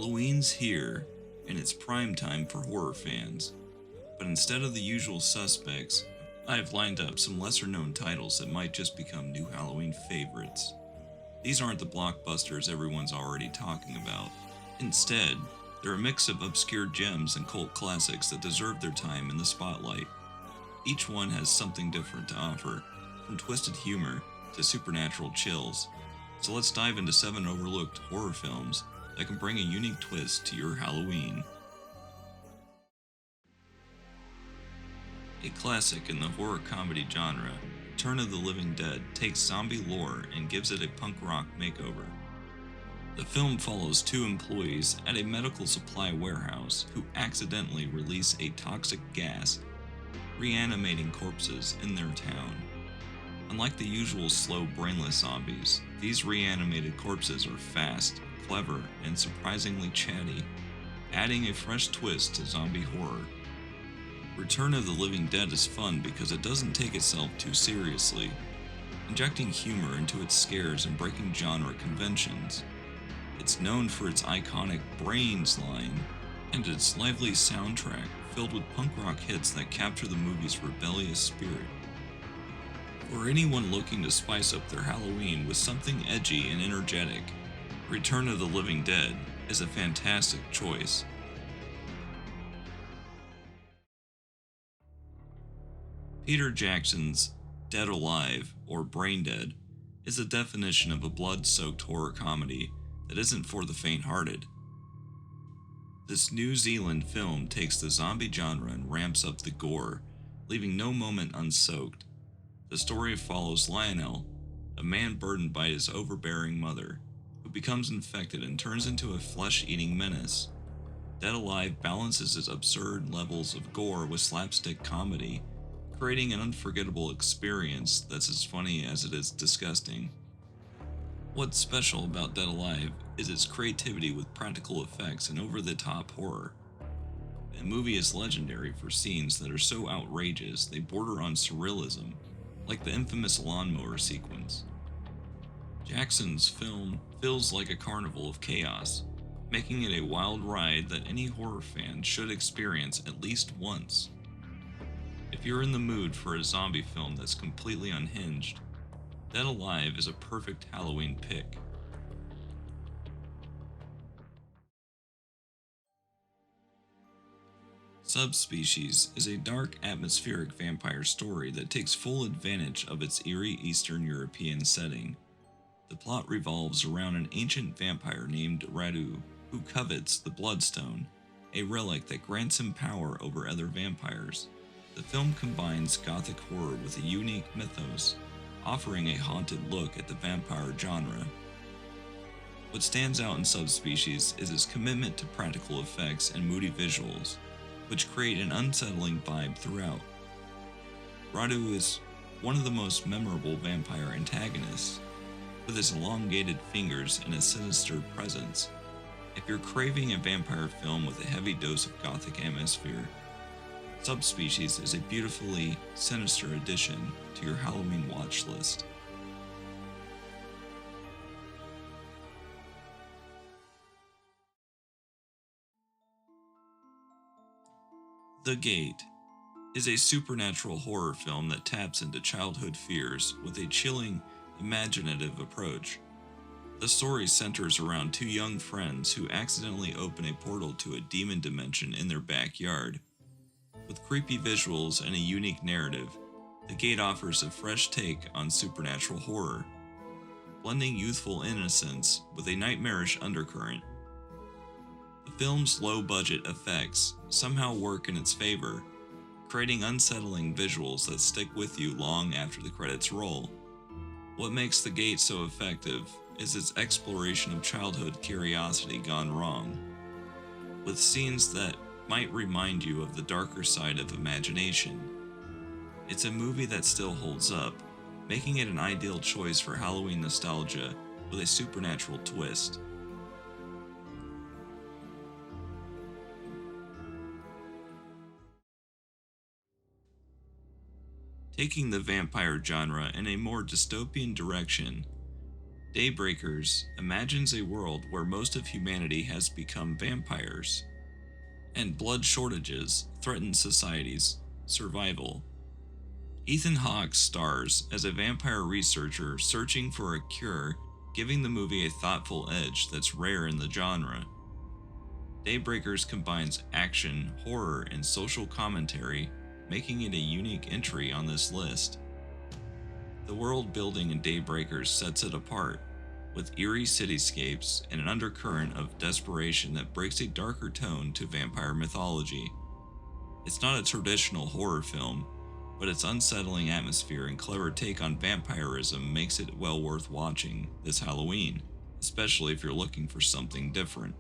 Halloween's here, and it's prime time for horror fans. But instead of the usual suspects, I've lined up some lesser known titles that might just become new Halloween favorites. These aren't the blockbusters everyone's already talking about. Instead, they're a mix of obscure gems and cult classics that deserve their time in the spotlight. Each one has something different to offer, from twisted humor to supernatural chills. So let's dive into 7 overlooked horror films that can bring a unique twist to your Halloween. A classic in the horror comedy genre, Return of the Living Dead takes zombie lore and gives it a punk rock makeover. The film follows 2 employees at a medical supply warehouse who accidentally release a toxic gas, reanimating corpses in their town. Unlike the usual slow, brainless zombies, these reanimated corpses are fast, clever, and surprisingly chatty, adding a fresh twist to zombie horror. Return of the Living Dead is fun because it doesn't take itself too seriously, injecting humor into its scares and breaking genre conventions. It's known for its iconic Brains line and its lively soundtrack filled with punk rock hits that capture the movie's rebellious spirit. For anyone looking to spice up their Halloween with something edgy and energetic, Return of the Living Dead is a fantastic choice. Peter Jackson's Dead Alive, or Brain Dead, is a definition of a blood-soaked horror comedy that isn't for the faint-hearted. This New Zealand film takes the zombie genre and ramps up the gore, leaving no moment unsoaked. The story follows Lionel, a man burdened by his overbearing mother, who becomes infected and turns into a flesh-eating menace. Dead Alive balances its absurd levels of gore with slapstick comedy, creating an unforgettable experience that's as funny as it is disgusting. What's special about Dead Alive is its creativity with practical effects and over-the-top horror. The movie is legendary for scenes that are so outrageous they border on surrealism, like the infamous lawnmower sequence. Jackson's film feels like a carnival of chaos, making it a wild ride that any horror fan should experience at least once. If you're in the mood for a zombie film that's completely unhinged, Dead Alive is a perfect Halloween pick. Subspecies is a dark, atmospheric vampire story that takes full advantage of its eerie Eastern European setting. The plot revolves around an ancient vampire named Radu, who covets the Bloodstone, a relic that grants him power over other vampires. The film combines gothic horror with a unique mythos, offering a haunted look at the vampire genre. What stands out in Subspecies is its commitment to practical effects and moody visuals, which create an unsettling vibe throughout. Radu is one of the most memorable vampire antagonists, with his elongated fingers and a sinister presence. If you're craving a vampire film with a heavy dose of gothic atmosphere, Subspecies is a beautifully sinister addition to your Halloween watch list. The Gate is a supernatural horror film that taps into childhood fears with a chilling, imaginative approach. The story centers around 2 young friends who accidentally open a portal to a demon dimension in their backyard. With creepy visuals and a unique narrative, The Gate offers a fresh take on supernatural horror, blending youthful innocence with a nightmarish undercurrent. The film's low-budget effects somehow work in its favor, creating unsettling visuals that stick with you long after the credits roll. What makes The Gate so effective is its exploration of childhood curiosity gone wrong, with scenes that might remind you of the darker side of imagination. It's a movie that still holds up, making it an ideal choice for Halloween nostalgia with a supernatural twist. Taking the vampire genre in a more dystopian direction, Daybreakers imagines a world where most of humanity has become vampires, and blood shortages threaten society's survival. Ethan Hawke stars as a vampire researcher searching for a cure, giving the movie a thoughtful edge that's rare in the genre. Daybreakers combines action, horror, and social commentary, making it a unique entry on this list. The world building in Daybreakers sets it apart, with eerie cityscapes and an undercurrent of desperation that breaks a darker tone to vampire mythology. It's not a traditional horror film, but its unsettling atmosphere and clever take on vampirism makes it well worth watching this Halloween, especially if you're looking for something different.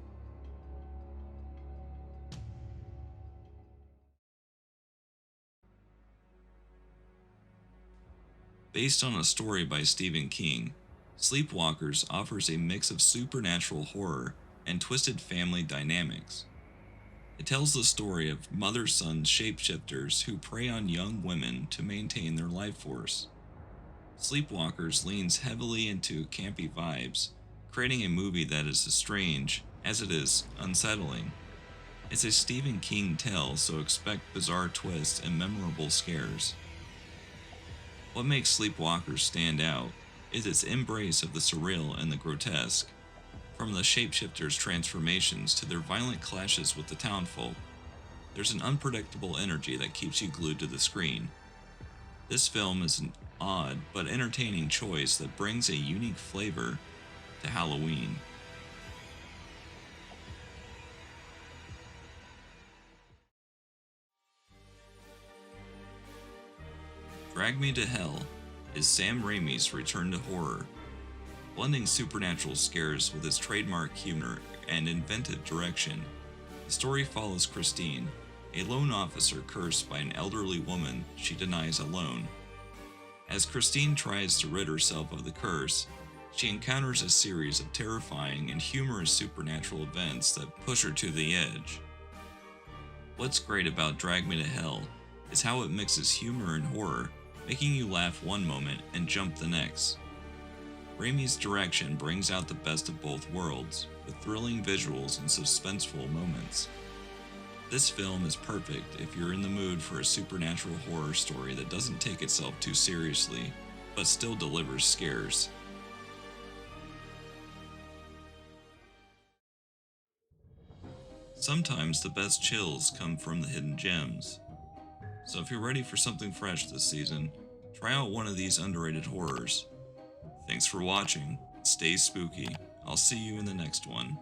Based on a story by Stephen King, Sleepwalkers offers a mix of supernatural horror and twisted family dynamics. It tells the story of mother-son shapeshifters who prey on young women to maintain their life force. Sleepwalkers leans heavily into campy vibes, creating a movie that is as strange as it is unsettling. It's a Stephen King tale, so expect bizarre twists and memorable scares. What makes Sleepwalkers stand out is its embrace of the surreal and the grotesque, from the shapeshifters' transformations to their violent clashes with the townfolk. There's an unpredictable energy that keeps you glued to the screen. This film is an odd but entertaining choice that brings a unique flavor to Halloween. Drag Me to Hell is Sam Raimi's return to horror, blending supernatural scares with his trademark humor and inventive direction. The story follows Christine, a loan officer cursed by an elderly woman she denies a loan. As Christine tries to rid herself of the curse, she encounters a series of terrifying and humorous supernatural events that push her to the edge. What's great about Drag Me to Hell is how it mixes humor and horror, making you laugh one moment and jump the next. Raimi's direction brings out the best of both worlds, with thrilling visuals and suspenseful moments. This film is perfect if you're in the mood for a supernatural horror story that doesn't take itself too seriously, but still delivers scares. Sometimes the best chills come from the hidden gems. So if you're ready for something fresh this season, try out one of these underrated horrors. Thanks for watching. Stay spooky. I'll see you in the next one.